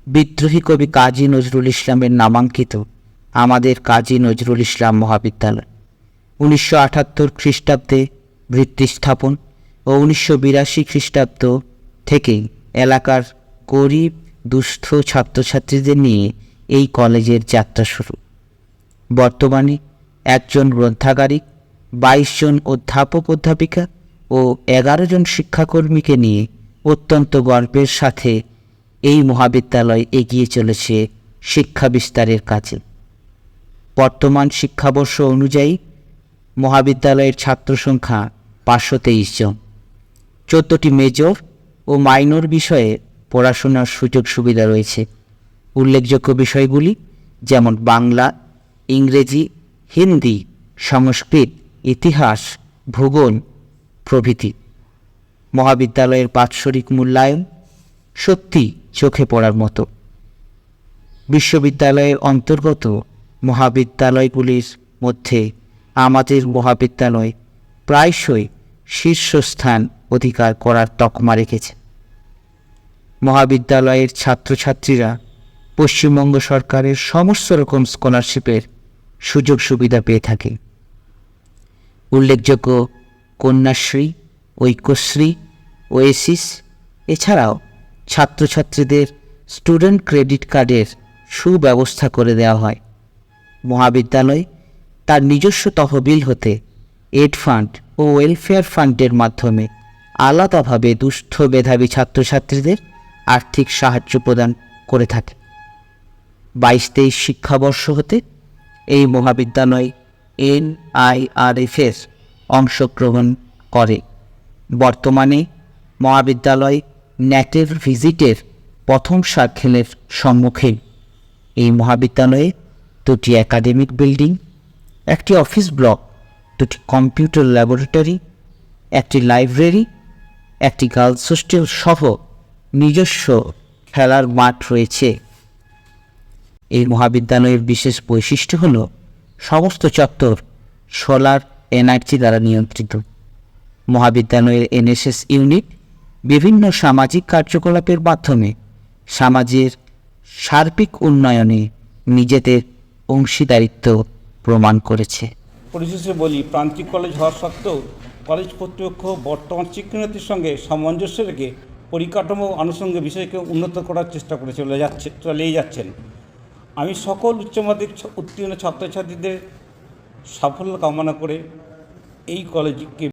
বিদ্রোহী কবি কাজী নজরুল ইসলামের নামাঙ্কিত আমাদের কাজী নজরুল ইসলাম মহাবিদ্যালয় 1978 খ্রিস্টাব্দে ভিত্তি স্থাপন ও 1982 খ্রিস্টাব্দ থেকেই এলাকার গরিব দুস্থ ছাত্রছাত্রীদের নিয়ে এই কলেজের যাত্রা শুরু। বর্তমানে 1 জন গ্রন্থাগারিক, 22 জন অধ্যাপক অধ্যাপিকা ও 11 জন শিক্ষাকর্মীকে নিয়ে অত্যন্ত গর্বের সাথে এই মহাবিদ্যালয় এগিয়ে চলেছে শিক্ষা বিস্তারের কাজে। বর্তমান শিক্ষাবর্ষ অনুযায়ী মহাবিদ্যালয়ের ছাত্র সংখ্যা 523 জন। 14টি মেজর ও মাইনর বিষয়ে পড়াশোনার সুযোগ সুবিধা রয়েছে। উল্লেখযোগ্য বিষয়গুলি যেমন বাংলা, ইংরেজি, হিন্দি, সংস্কৃত, ইতিহাস, ভূগোল প্রভৃতি। মহাবিদ্যালয়ের বাৎসরিক মূল্যায়ন সত্যি চোখে পড়ার মতো। বিশ্ববিদ্যালয়ের অন্তর্গত মহাবিদ্যালয়গুলির মধ্যে আমাদের মহাবিদ্যালয় প্রায়শই শীর্ষস্থান অধিকার করার তকমা রেখেছে। মহাবিদ্যালয়ের ছাত্রছাত্রীরা পশ্চিমবঙ্গ সরকারের সমস্ত রকম স্কলারশিপের সুযোগ সুবিধা পেয়ে থাকে। উল্লেখযোগ্য কন্যাশ্রী, ঐক্যশ্রী, ওয়েসিস, এছাড়াও ছাত্রছাত্রীদের স্টুডেন্ট ক্রেডিট কার্ডের সুব্যবস্থা করে দেওয়া হয়। মহাবিদ্যালয় তার নিজস্ব তহবিল হতে এড ফান্ড ও ওয়েলফেয়ার ফান্ডের মাধ্যমে আলাদাভাবে দুস্থ মেধাবী ছাত্রছাত্রীদের আর্থিক সাহায্য প্রদান করে থাকে। 22-23 শিক্ষাবর্ষ হতে এই মহাবিদ্যালয় NIRF-এর অংশগ্রহণ করে। বর্তমানে মহাবিদ্যালয় ন্যাটের ভিজিটের প্রথম সার্কেলের সম্মুখীন। এই মহাবিদ্যালয়ে 2টি একাডেমিক বিল্ডিং, 1টি অফিস ব্লক, 2টি কম্পিউটার ল্যাবরেটরি, 1টি লাইব্রেরি, 1টি গার্লস হোস্টেল সহ নিজস্ব খেলার মাঠ রয়েছে। এই মহাবিদ্যালয়ের বিশেষ বৈশিষ্ট্য হল সমস্ত চত্বর সোলার এনার্জি দ্বারা নিয়ন্ত্রিত। মহাবিদ্যালয়ের NSS ইউনিট বিভিন্ন সামাজিক কার্যকলাপের মাধ্যমে সমাজের সার্বিক উন্নয়নে নিজেদের অংশীদারিত্ব প্রমাণ করেছে। পরিশেষে বলি, প্রান্তিক কলেজ হওয়া সত্ত্বেও কলেজ কর্তৃপক্ষ বর্তমান শিক্ষানীতির সঙ্গে সামঞ্জস্য রেখে পরিকাঠামো ও আনুষঙ্গিক বিষয়কে উন্নত করার চেষ্টা করে চলেই যাচ্ছেন। আমি সকল উচ্চ মাধ্যমিক উত্তীর্ণ ছাত্রছাত্রীদের সাফল্য কামনা করে এই কলেজকে